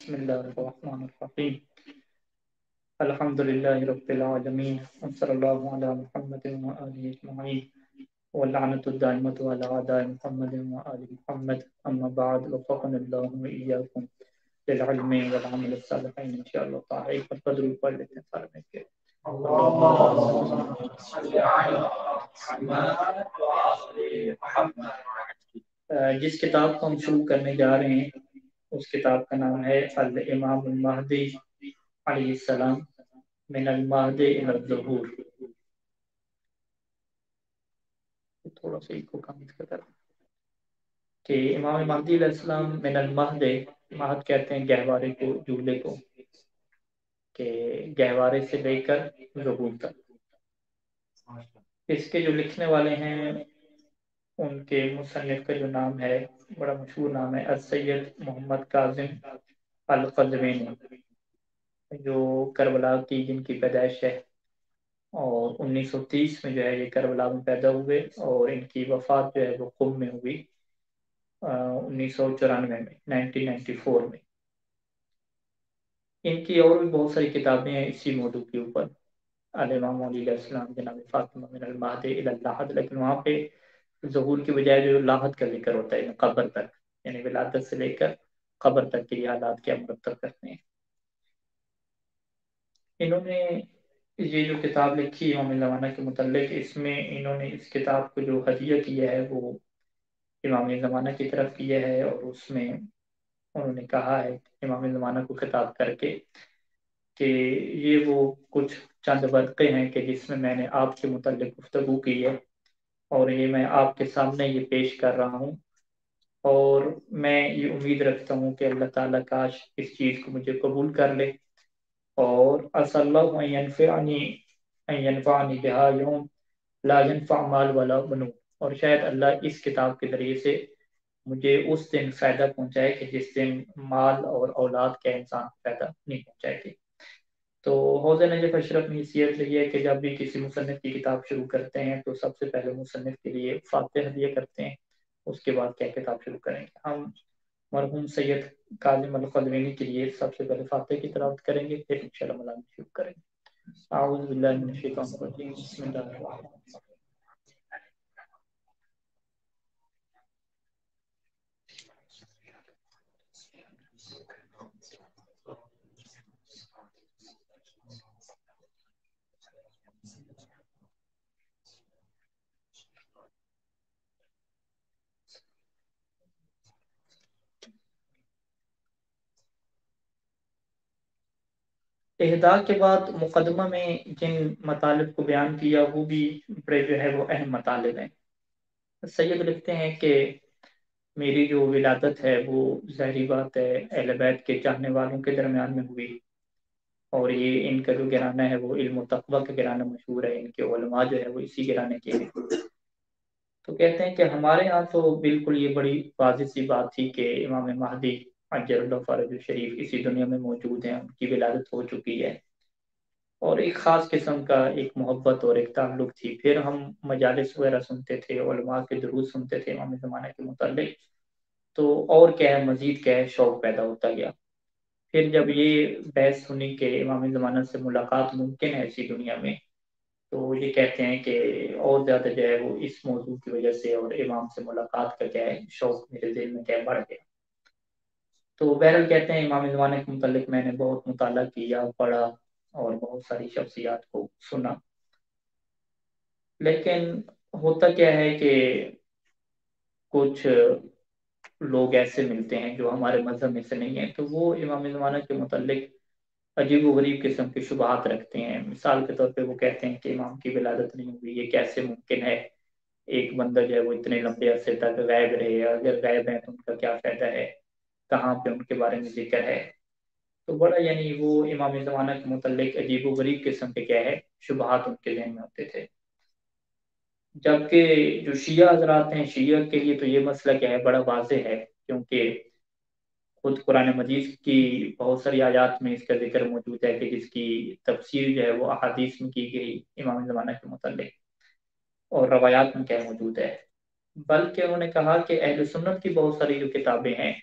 बिस्मिल्लाहिर्रहमानिर्रहीम अल्हम्दुलिल्लाहि रब्बिल आलमीन वस्सलामु अला मुहम्मदिन व आलिहि अजमईन व लअनतु दाइमतु अला आदाइ मुहम्मदिन व आलि मुहम्मद अम्मा बाद वफ़क़नल्लाहु व इय्याकुम लिल इल्मि वल अमलि सालिहीन इंशाअल्लाह ताला। एक बार दुरूद पढ़ लेते हैं सारे मिलके। जिस किताब को हम शुरू करने जा रहे हैं उस किताब का नाम है अल इमाम अल महदी अलैहिस्सलाम मिन अल महदी इला ज़ुहूर। थोड़ा सा इको कम कर कि इमाम महदी अलैहिस्सलाम मिन अल महदी, महद कहते हैं गहवारे को, जूले को, कि गहवारे से लेकर ज़ुहूर तक। इसके जो लिखने वाले हैं उनके मुसन्निफ का जो नाम है, बड़ा मशहूर नाम है, सैयद मोहम्मद कासिम अल क़ज़वीनी, जो करबला की जिनकी पैदाइश है और 1930 में जो है ये करबला में पैदा हुए और इनकी वफात जो है वो कुम में हुई 1994 में, 1994 में। इनकी और भी बहुत सारी किताबें हैं इसी मौजू के ऊपर, अल इमाम अलैहिस्सलाम जनाब फातिमा मिन अल महदी इला लाहद, लेकिन वहाँ पे ज़ुहूर की बजाय जो लाहद का जिक्र होता है कब्र तक, यानी विलादत से लेकर कब्र तक के हालात क्या मुरतब करते हैं। इन्होंने ये जो किताब लिखी इमाम ज़माना के मुतल्लिक़, इसमें इन्होंने इस किताब को जो हदिया किया है वो इमाम ज़माना की तरफ किया है और उसमें उन्होंने कहा है इमाम ज़माना को खिताब करके कि ये वो कुछ चंद वर्क़े हैं कि जिसमें मैंने आपके मुतल्लिक़ गुफ्तगू की है और ये मैं आपके सामने ये पेश कर रहा हूँ और मैं ये उम्मीद रखता हूँ कि अल्लाह ताला काश इस चीज़ को मुझे कबूल कर ले और असल्लल्लाहु अन यनफ़अनी बिहा यौम ला यनफ़अ माल वला बनून, और शायद अल्लाह इस किताब के ज़रिए से मुझे उस दिन फ़ायदा पहुँचाए कि जिस दिन माल और औलाद का इंसान फ़ायदा नहीं पहुँचाएगी। तो हौज़ नजफ़ अशरफ ने नसीहत ली है कि जब भी किसी मुसन्निफ़ की किताब शुरू करते हैं तो सबसे पहले मुसन्निफ़ के लिए फातिहा हदिया करते हैं, उसके बाद क्या किताब शुरू करेंगे। हम मरहूम सैयद काज़िम अल क़ज़वीनी के लिए सबसे पहले फातिहा की तिलावत करेंगे, फिर इंशाअल्लाह मलाम शुरू करेंगे। अऊज़ु बिल्लाहि मिनश शैतानिर रजीम, बिस्मिल्लाहिर रहमानिर रहीम। इहदा के बाद मुकदमा में जिन मतालिब को बयान किया वो भी बड़े जो है वो अहम मतालिब हैं। सैयद लिखते हैं कि मेरी जो विलादत है वो ज़ाहिरी बात है अहले बैत के चाहने वालों के दरमियान में हुई और ये इनका जो घराना है वो इल्म तक़वा का घराना मशहूर है, इनके उलमा जो है वो इसी घराने के हैं। तो कहते हैं कि हमारे यहाँ तो बिल्कुल ये बड़ी वाज़िह सी बात थी कि इमाम महदी अज्जलल्लाहु फ़रजहु शरीफ इसी दुनिया में मौजूद हैं, उनकी विलादत हो चुकी है और एक ख़ास किस्म का एक मोहब्बत और एक ताल्लुक थी। फिर हम मजालिस वगैरह सुनते थे, उलमा के दुरूद सुनते थे इमाम ज़माना के मुतल्लिक़, तो और क्या है, मज़ीद क्या है, शौक़ पैदा होता गया। फिर जब ये बहस सुनी कि इमाम ज़माना से मुलाकात मुमकिन है इसी दुनिया में, तो ये कहते हैं कि और ज़्यादा जो है वो इस मौजू की वजह से और इमाम से मुलाकात का क्या है शौक़ मेरे दिल में क्या है बढ़ गया। तो बहरहाल कहते हैं इमाम ज़माना के मुतल्लिक़ मैंने बहुत मुताला किया, पढ़ा और बहुत सारी शख्सियात को सुना, लेकिन होता क्या है कि कुछ लोग ऐसे मिलते हैं जो हमारे मज़हब में से नहीं है, तो वो इमाम ज़माना के मुतल्लिक़ अजीब-ओ-गरीब किस्म के शुबहात रखते हैं। मिसाल के तौर पे वो कहते हैं कि इमाम की विलादत नहीं हुई, ये कैसे मुमकिन है? एक बंदा जो है वो इतने लंबे अरसे तक गायब रहे, अगर गायब है तो उनका क्या फ़ायदा है? कहाँ पे उनके बारे में ज़िक्र है? तो बड़ा यानी वो इमाम ज़माना के मुतल्लिक़ अजीब-ओ-गरीब किस्म के क्या है शुबहात उनके ज़हन में होते थे। जबकि जो शिया हज़रात हैं, शिया के लिए तो ये मसला क्या है बड़ा वाज़ेह है, क्योंकि खुद कुरान मजीद की बहुत सारी आयत में इसका ज़िक्र मौजूद है कि जिसकी तफ़सीर जो है वो अहादीस में की गई इमाम ज़माना के मुतल्लिक़ और रवायात में क्या मौजूद है। बल्कि उन्होंने कहा कि अहले सुन्नत की बहुत सारी जो किताबें हैं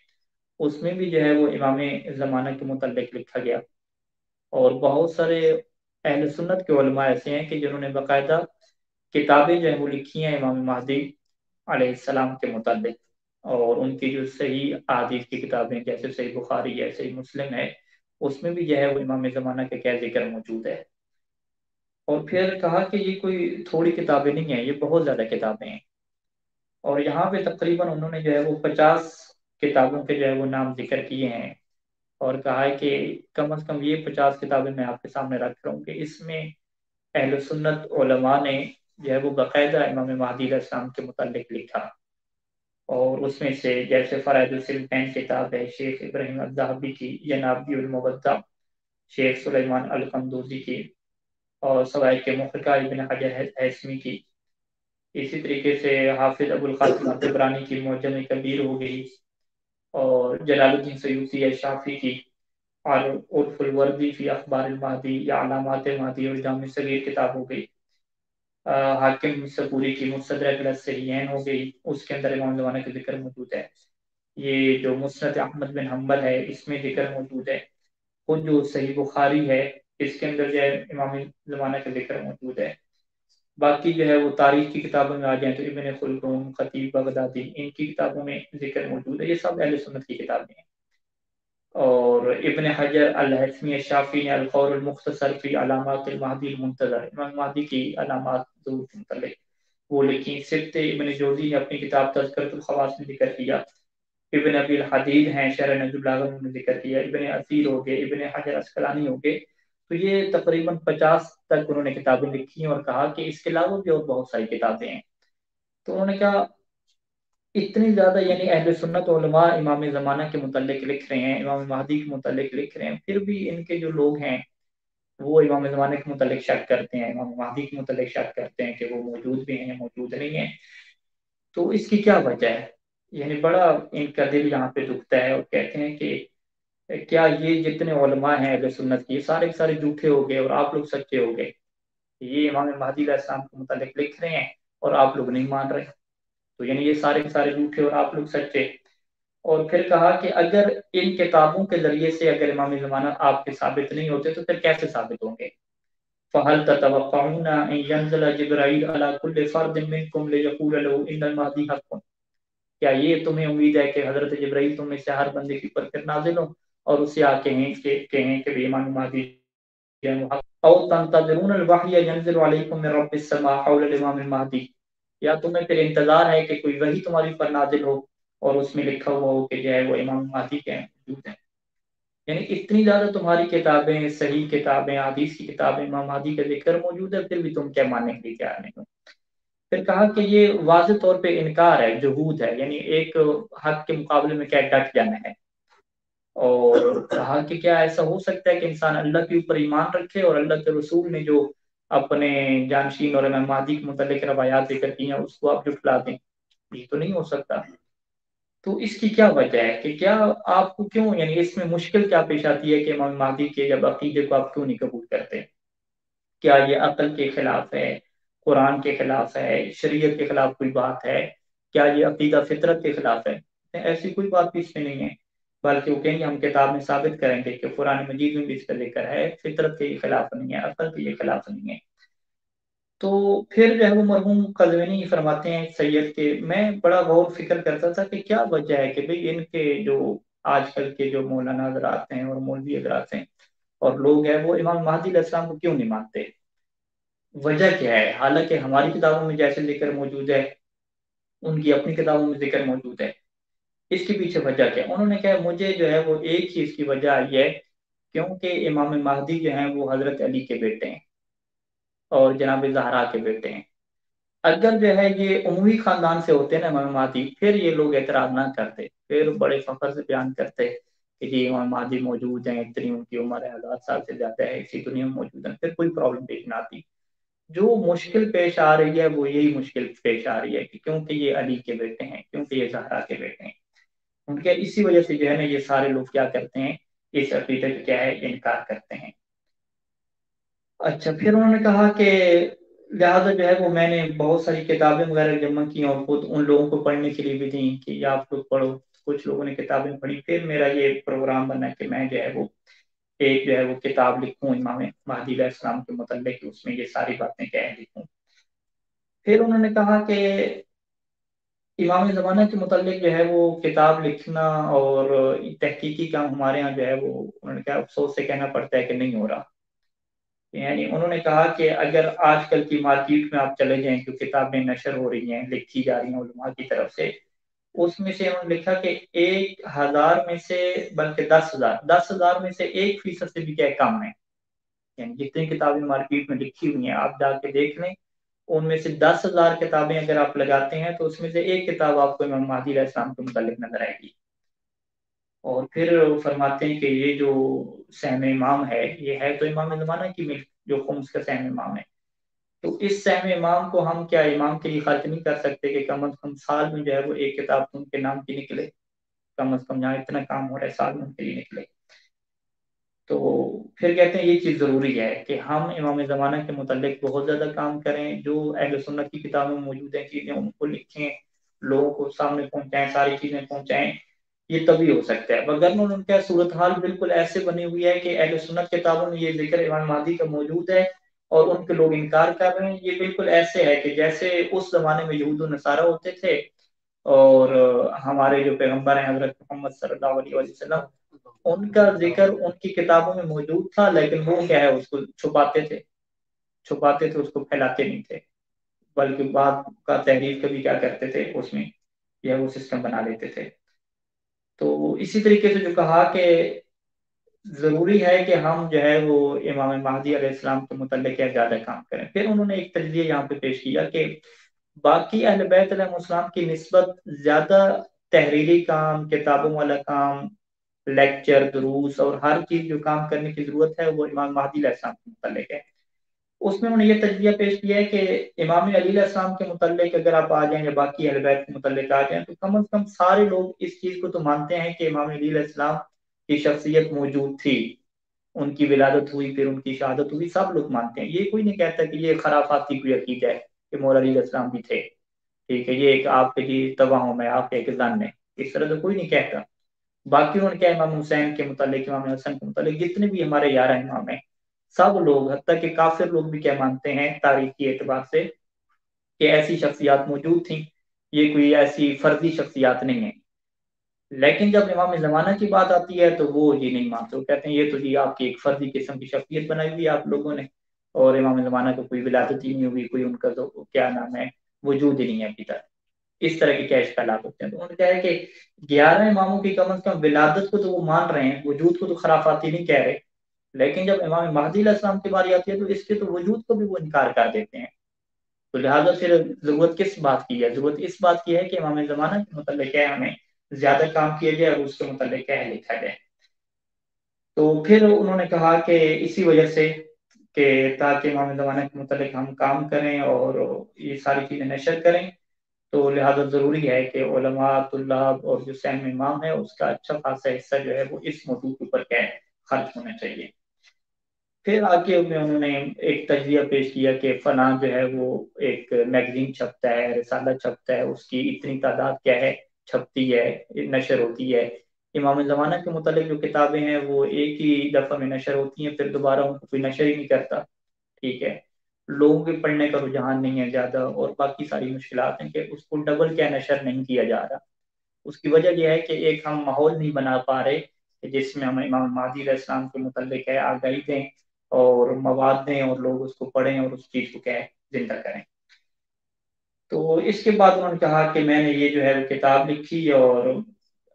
اس میں بھی جو ہے وہ امام زمانہ کے متعلق لکھا گیا، اور بہت سارے اہل سنت کے علماء ایسے ہیں کہ جنہوں نے باقاعدہ کتابیں جو ہیں وہ لکھی ہیں امام مہدی علیہ السلام کے متعلق، اور ان کی جو صحیح احادیث کی کتابیں جیسے صحیح بخاری ہے، صحیح مسلم ہے، اس میں بھی جو ہے وہ امام زمانہ کا کیا ذکر موجود ہے۔ اور پھر کہا کہ یہ کوئی تھوڑی کتابیں نہیں ہیں، یہ بہت زیادہ کتابیں ہیں، اور یہاں پہ تقریباً انہوں نے جو ہے وہ 50 کتابوں کے جو ہے وہ نام ذکر کیے ہیں، اور کہا ہے کہ کم از کم یہ 50 کتابیں میں آپ کے سامنے رکھ رہا ہوں کہ اس میں اہل سنت علماء نے جو ہے وہ باقاعدہ امام مہدی علیہ السلام کے متعلق لکھا، اور اس میں سے جیسے فرائض الصالحین کتاب ہے شیخ ابراہیم الذہبی کی، یا نابی المودع شیخ سلیمان القندوزی کی، اور سوائق محرقہ ابن حجر ہیثمی کی، اسی طریقے سے حافظ ابو القاسم الطبرانی کی معجم کبیر ہو گئی، اور جلال الدین سیوطی شافی کی اور عرف الوردی فی اخبار المہدی یا علامات مہدی اور جامع صغیر کتاب ہو گئی، حاکم صبوری کی مستدرک الصحیحین ہو گئی، اس کے اندر امام زمانہ کا ذکر موجود ہے۔ یہ جو مسند احمد بن حنبل ہے اس میں ذکر موجود ہے، خود جو صحیح بخاری ہے اس کے اندر جو ہے امام زمانہ کا ذکر موجود ہے۔ باقی جو ہے وہ تاریخ کی کتابوں میں آ جائیں تو ابن خلدون، خطیب بغدادی، ان کی کتابوں میں ذکر موجود ہے، یہ سب اہل سنت کی کتابیں ہیں۔ اور ابن حجر الہیثمی الشافی نے القول المختصر فی علامات المہدی المنتظر، امام مہدی کی علامات ظہور کے متعلق وہ لکھی۔ سبت ابن جوزی نے اپنی کتاب تذکرۃ الخواص میں ذکر کیا، ابن ابی الحدید ہیں شرح نهج البلاغہ میں ذکر کیا، ابن اثیر ہو گئے، ابن حجر عسقلانی ہو گئے، تو یہ تقریباً 50 تک انہوں نے کتابیں لکھی ہیں، اور کہا کہ اس کے علاوہ بھی اور بہت ساری کتابیں ہیں۔ تو انہوں نے کہا اتنی زیادہ یعنی اہل سنت علماء امام زمانہ کے متعلق لکھ رہے ہیں، امام مہدی کے متعلق لکھ رہے ہیں، پھر بھی ان کے جو لوگ ہیں وہ امام زمانے کے متعلق شک کرتے ہیں، امام مہدی کے متعلق شک کرتے ہیں کہ وہ موجود بھی ہیں موجود نہیں ہیں۔ تو اس کی کیا وجہ ہے؟ یعنی بڑا ان کا دل یہاں پہ دکھتا ہے، اور کہتے ہیں کہ کیا یہ جتنے علماء ہیں اہل سنت کی سارے کے سارے جھوٹے ہو گئے اور آپ لوگ سچے ہو گئے؟ یہ امام مہدی علیہ السلام کے متعلق لکھ رہے ہیں اور آپ لوگ نہیں مان رہے، تو یعنی یہ سارے کے سارے جھوٹے اور آپ لوگ سچے۔ اور پھر کہا کہ اگر ان کتابوں کے ذریعے سے اگر امام زمانہ آپ کے ثابت نہیں ہوتے تو پھر کیسے ثابت ہوں گے؟ فَهَلْ تَتَوَقَّعُونَ أَن يَنزِلَ جِبْرَائِيلُ عَلَى كُلِّ فَرْدٍ مِّنكُمْ لِيَقُولَ لَهُ إِنَّ الْمَهْدِيَ حَقٌّ؟ کیا یہ تمہیں امید ہے کہ حضرت جبرائیل تم میں سے ہر بندے کے اوپر پھر نازل ہو اور اسے آ کہیں کہ بھی امام مہدی او تنتظرون الوحی ينزل علیکم من رب السماء حول الامام المہدی، یا تمہیں پھر انتظار ہے کہ کوئی وحی تمہاری پر نازل ہو اور اس میں لکھا ہوا ہو کہ جو ہے وہ امام مہدی کے موجود ہیں؟ یعنی اتنی زیادہ تمہاری کتابیں، صحیح کتابیں، حدیث کی کتابیں، امام مہدی کا ذکر موجود ہے، پھر بھی تم کیا ماننے کے لیے تیار نہیں ہو؟ پھر کہا کہ یہ واضح طور پہ انکار ہے، جہود ہے، یعنی ایک حق کے مقابلے میں کیا ڈٹ جانا ہے۔ اور کہا کہ کیا ایسا ہو سکتا ہے کہ انسان اللہ کے اوپر ایمان رکھے اور اللہ کے رسول نے جو اپنے جانشین اور امام مہدی کے متعلق روایات ذکر کی ہیں اس کو آپ جھٹلا دیں؟ یہ تو نہیں ہو سکتا۔ تو اس کی کیا وجہ ہے کہ کیا آپ کو کیوں یعنی اس میں مشکل کیا پیش آتی ہے کہ امام مہدی کے جب عقیدے کو آپ کیوں نہیں قبول کرتے؟ کیا یہ عقل کے خلاف ہے، قرآن کے خلاف ہے، شریعت کے خلاف کوئی بات ہے؟ کیا یہ عقیدہ فطرت کے خلاف ہے؟ ایسی کوئی بات بھی اس میں نہیں ہے، بلکہ وہ کہیں گے ہم کتاب میں ثابت کریں گے کہ قرآن مجید میں بھی اس کا ذکر ہے، فطرت کے خلاف نہیں ہے، عقل کے خلاف نہیں ہے۔ تو پھر جو ہے وہ مرحوم قزوینی فرماتے ہیں سید کے، میں بڑا غور فکر کرتا تھا کہ کیا وجہ ہے کہ بھئی ان کے جو آج کل کے جو مولانا حضرات ہیں اور مولوی حضرات ہیں اور لوگ ہیں وہ امام مہدی علیہ السلام کو کیوں نہیں مانتے؟ وجہ کیا ہے؟ حالانکہ ہماری کتابوں میں جیسے ذکر موجود ہے ان کی اپنی کتابوں میں ذکر موجود ہے، اس کے پیچھے وجہ کیا؟ انہوں نے کہا مجھے جو ہے وہ ایک ہی اس کی وجہ آئی ہے، کیونکہ امام مہدی جو ہیں وہ حضرت علی کے بیٹے ہیں اور جناب زہرا کے بیٹے ہیں۔ اگر جو ہے یہ عموی خاندان سے ہوتے نا امام مہدی، پھر یہ لوگ اعتراض نہ کرتے، پھر بڑے فخر سے بیان کرتے کہ جی امام مہدی موجود ہیں، اتنی ان کی عمر ہے، 1000 سال سے زیادہ ہے، اسی دنیا میں موجود ہیں، پھر کوئی پرابلم پیش نہ آتی۔ جو مشکل پیش آ رہی ہے وہ یہی مشکل پیش آ رہی ہے کہ کیونکہ یہ علی کے بیٹے ہیں، کیونکہ یہ زہرا کے بیٹے ہیں، ان کے اسی وجہ سے جو ہے نا یہ سارے لوگ کیا کرتے ہیں، اس عقیدے کا کیا ہے انکار کرتے ہیں۔ اچھا، پھر انہوں نے کہا کہ لہٰذا جو ہے وہ میں نے بہت ساری کتابیں وغیرہ جمع کی اور خود ان لوگوں کو پڑھنے کے لیے بھی دیں کہ یہ آپ لوگ پڑھو، कुछ लोगों ने किताबें पढ़ी, फिर मेरा ये प्रोग्राम बना कि मैं जो है वो एक जो है वो किताब लिखूं इमाम महदी अलैहिस्सलाम के मुतल्लिक, उसमें ये सारी बातें क्या है लिखूं। फिर उन्होंने कहा कि इमाम ज़माना के मुतल्लिक जो है वो किताब लिखना और तहकीकी काम हमारे यहाँ जो है वो, उन्होंने कहा अफसोस से कहना पड़ता है कि नहीं हो रहा। यानी उन्होंने कहा कि अगर आजकल की मार्केट में आप चले जाएं, जो किताबें नशर हो रही हैं, लिखी जा रही हैं उलमा की तरफ से, उसमें से उन्होंने लिखा कि 1,000 में से, बल्कि 10,000 में से 1% से भी क्या कम है। यानी जितनी किताबें मार्केट में लिखी हुई हैं आप जाके देख लें, उनमें से 10,000 किताबें अगर आप लगाते हैं तो उसमें से एक किताब आपको इमाम महदी अलैहिस्सलाम के मुतालिक नजर आएगी। और फिर वो फरमाते हैं कि ये जो सहम इमाम है, ये है तो इमाम ज़माना की मिल्क, जो खुम्स का सहम इमाम है। तो इस सहम इमाम को हम क्या इमाम के लिए खर्च नहीं कर सकते कि कम अज कम साल में जो है वो एक किताब तो उनके नाम की निकले, कम अज कम जहाँ इतना काम हो रहा है साल में उनके लिए निकले। तो फिर कहते हैं ये चीज़ ज़रूरी है कि हम इमाम ज़माना के मुतालिक बहुत ज़्यादा काम करें, जो अहले सुन्नत की किताबों में मौजूद हैं चीज़ें उनको लिखें, लोगों को सामने पहुंचाएं, सारी चीज़ें पहुंचाएं, ये तभी हो सकता है। मगर उनका सूरत हाल बिल्कुल ऐसे बनी हुई है कि अहले सुन्नत किताबों में ये जिक्र इमाम महदी का मौजूद है और उनके लोग इनकार कर रहे हैं। ये बिल्कुल ऐसे है कि जैसे उस जमाने में यहूद और नसारा होते थे, और हमारे जो पैगंबर हैं हजरत मोहम्मद सल्लल्लाहु अलैहि वसल्लम, उनका जिक्र उनकी किताबों में मौजूद था, लेकिन वो क्या है उसको छुपाते थे, उसको फैलाते नहीं थे, बल्कि बाद का तहरीर कभी क्या करते थे उसमें यह वो सिस्टम बना लेते थे। तो इसी तरीके से जो कहा कि जरूरी है कि हम जो है वो इमाम महदी अलैहिस्सलाम के मुतल्लिक़ ज्यादा काम करें। फिर उन्होंने एक तजज़िया यहाँ पे पेश किया कि बाकी अहले बैत अलैहिस्सलाम की निस्बत ज्यादा तहरीरी काम, किताबों वाला काम, लेक्चर, दुरूस और हर चीज जो काम करने की जरूरत है वो इमाम महदी अलैहिस्सलाम के मुतल्लिक है। उसमें उन्होंने ये तजज़िया पेश किया है कि इमाम अली अलैहिस्सलाम के मुतल्लिक अगर आप आ जाएं या बाकी अहले बैत के मुतल्लिक आ जाएं, तो कम से कम सारे लोग इस चीज को तो मानते हैं कि इमाम अली अलैहिस्सलाम की शख्सियत मौजूद थी, उनकी विलादत हुई, फिर उनकी शहादत हुई, सब लोग मानते हैं। ये कोई नहीं कहता कि ये खराफाती कोई अकीदा है कि मौला अली अलैहिस्सलाम भी थे, ठीक है, ये एक आपके जी तबाह में आपके एक जन है, इस तरह तो कोई नहीं कहता। बाकी उनके इमाम हुसैन के मुतालिक, इमाम हसन के मुतालिक जितने भी हमारे 11 इमाम हैं, सब लोग हत्ता कि काफिर लोग भी क्या मानते हैं तारीखी एतबार से कि ऐसी शख्सियात मौजूद थी, ये कोई ऐसी फर्जी शख्सियात नहीं है। लेकिन जब इमाम ज़माना की बात आती है तो वो ये नहीं मानते, वो कहते हैं ये तो जी आपकी एक फर्जी किस्म की शख्सियत बनाई हुई है आप लोगों ने, और इमाम ज़माना को कोई विलादत ही नहीं हुई, कोई उनका तो क्या नाम है वजूद ही नहीं है अभी तक। इस तरह के क्या इश्कालात होते हैं। तो उन्होंने कहा है कि 11 इमामों की कम से कम विलादत को तो वो मान रहे हैं, वजूद को तो खराफाती नहीं कह रहे, लेकिन जब इमाम महदी अलैहिस्सलाम की बारी आती है तो इसके तो वजूद को भी वो इनकार कर देते हैं। तो लिहाजा फिर जरूरत किस बात की है, जरूरत इस बात की है कि इमाम ज़माना के मुतल्लिक़ क्या है हमें ज्यादा काम किया जाए और उसके मुतल्लिक़ क्या है लिखा जाए। तो फिर उन्होंने कहा कि इसी वजह से कि ताकि इमाम ज़माना के मुतल्लिक़ हम काम करें और ये सारी चीज़ें नशर करें, तो लिहाजा जरूरी है कि उलमा, तुल्लाब और जो सहम इमाम है उसका अच्छा खासा हिस्सा जो है वो इस मौजू के ऊपर क्या है खर्च होना चाहिए। फिर आगे में उन्होंने एक तजज़िया पेश किया कि फलां जो है वो एक मैगजीन छपता है, रिसाला छपता है, उसकी इतनी तादाद क्या है छपती है, नशर होती है। इमाम ज़माना के मुतालिक जो किताबें हैं वो एक ही दफ़ा में नशर होती हैं, फिर दोबारा उनको कोई नशर ही नहीं करता, ठीक है। लोगों के पढ़ने का रुझान नहीं है ज़्यादा, और बाकी सारी मुश्किलात हैं कि उसको डबल क्या नशर नहीं किया जा रहा। उसकी वजह यह है कि एक हम माहौल नहीं बना पा रहे कि जिसमें हम इमाम महदी अलैहिस्सलाम के मुतल्लिक है आगाही दें और मवाद दें और लोग उसको पढ़ें और उस चीज़ को क्या है जिंदा करें। तो इसके बाद उन्होंने कहा कि मैंने ये जो है वो किताब लिखी, और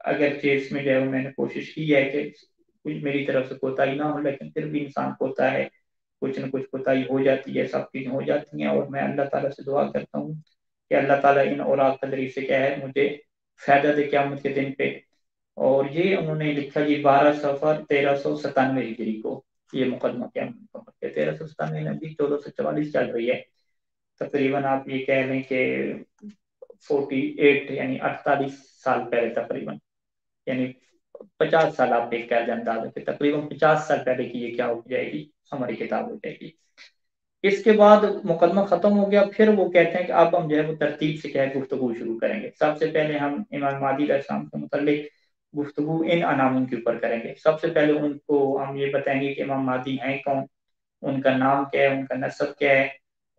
अगर इसमें जो है वो मैंने कोशिश की है कि कुछ मेरी तरफ से कोताही ना हो, लेकिन फिर भी इंसान होता है, कुछ न कुछ कोताही हो जाती है, सब चीज़ें हो जाती हैं, और मैं अल्लाह ताला से दुआ करता हूँ कि अल्लाह ताला इन औरात तदरीस से क्या है मुझे फायदा दे क़यामत के दिन पे। और ये उन्होंने लिखा जी 12 सफर 1397 हिजरी को, ये मुकदमा क्या 1397 नजदीक 1444 चल रही है तकरीबन, आप ये कह लें कि 48 यानी 48 साल पहले तकरीबन, यानी 50 साल आप एक कह अंदाजा कि तकरीबन 50 साल पहले की ये क्या हो जाएगी हमारी किताब हो जाएगी। इसके बाद मुकदमा खत्म हो गया, फिर वो कहते हैं कि अब हम जो है वो तरतीब से क्या है गुफ्तगू शुरू करेंगे। सबसे पहले हम इमाम महदी अलैहिस्सलाम के मुतालिक गुफ्तगू इन अनामों के ऊपर करेंगे। सबसे पहले उनको हम ये बताएंगे कि इमाम महदी हैं कौन, उनका नाम क्या है, उनका नसब क्या है,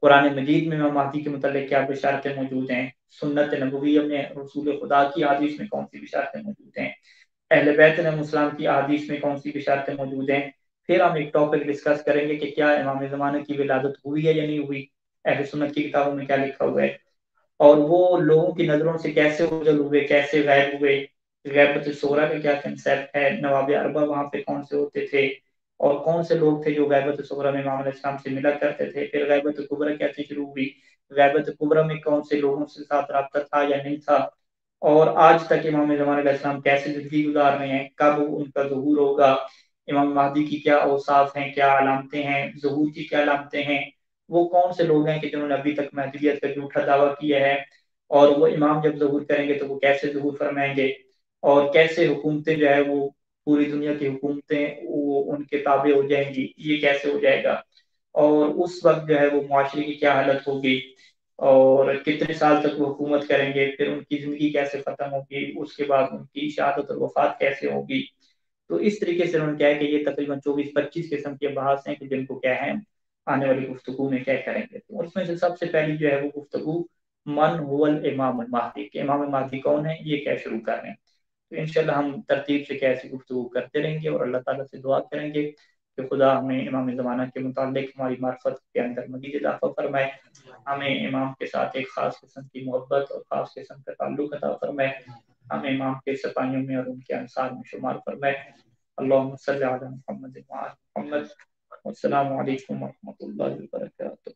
कुरान मजीद में इमाम महदी के मुतालिक क्या बिशारतें मौजूद हैं, सुन्नत नबविय्या में रसूल खुदा की हदीस में कौन सी बिशारतें मौजूद हैं, अहले बैत अलैहिस्सलाम की हदीस में कौन सी बिशारतें मौजूद हैं। फिर हम एक टॉपिक डिस्कस करेंगे कि क्या इमाम ज़माना की विलादत हुई है या नहीं हुई, अहले सुन्नत की किताबों में क्या लिखा हुआ है, और वो लोगों की नज़रों से कैसे ओझल हुए, कैसे गायब हुए, गैबत सोरा का क्या कंसेप्ट है, नवाब अरबा वहाँ पे कौन से होते थे, और कौन से लोग थे जो गैबत सोरा में इमाम अलैहिस्सलाम से मिला करते थे। फिर गैबत कुबरा कैसे शुरू हुई, गैबत कुबरा में कौन से लोगों से साथ रब्ता था या नहीं था, और आज तक इमाम ज़मान अलैहिस्सलाम कैसे ज़िंदगी गुजार रहे हैं, कब उनका ज़हूर होगा, इमाम महदी की क्या औसाफ हैं, क्या अलामतें हैं, ज़हूर की क्या अलामतें हैं, वो कौन से लोग हैं कि जिन्होंने अभी तक महदियत का झूठा दावा किया है, और वो इमाम जब ज़हूर करेंगे तो वो कैसे ज़हूर फरमाएंगे, और कैसे हुकूमतें जो है वो पूरी दुनिया की हुकूमतें वो उनके ताबे हो जाएंगी, ये कैसे हो जाएगा, और उस वक्त जो है वो मुआशरे की क्या हालत होगी, और कितने साल तक वो हुकूमत करेंगे, फिर उनकी ज़िंदगी कैसे ख़त्म होगी, उसके बाद उनकी शहादत और वफ़ात कैसे होगी। तो इस तरीके से उन्होंने क्या है कि ये तकरीबन 24-25 किस्म के बहस हैं कि जिनको क्या है आने वाली गुफ्तगू में क्या करेंगे। तो उसमें से सबसे पहली जो है वो गुफ्तगू मन हुवल इमाम महदी, कि इमाम महदी कौन है, ये क्या शुरू कर रहे हैं। तो इंशाल्लाह हम तरतीब से क्या ऐसी गुफ्तगू करते रहेंगे और अल्लाह ताला से दुआ करेंगे कि खुदा हमें इमाम ज़माना के मुतालिक हमारी मार्फत के अंदर मज़ीद इज़ाफ़ा फरमाए, हमें इमाम के साथ एक ख़ास किस्म की मोहब्बत और ख़ास किस्म का ताल्लुक़ अता फरमाए, हमें इमाम के सिपाहियों में और उनके अंसार में शुमार फरमाए। अल्लाहुम्मा सल्लि अला मुहम्मद व आलि मुहम्मद। वस्सलामु अलैकुम व रहमतुल्लाहि व बरकातुहू।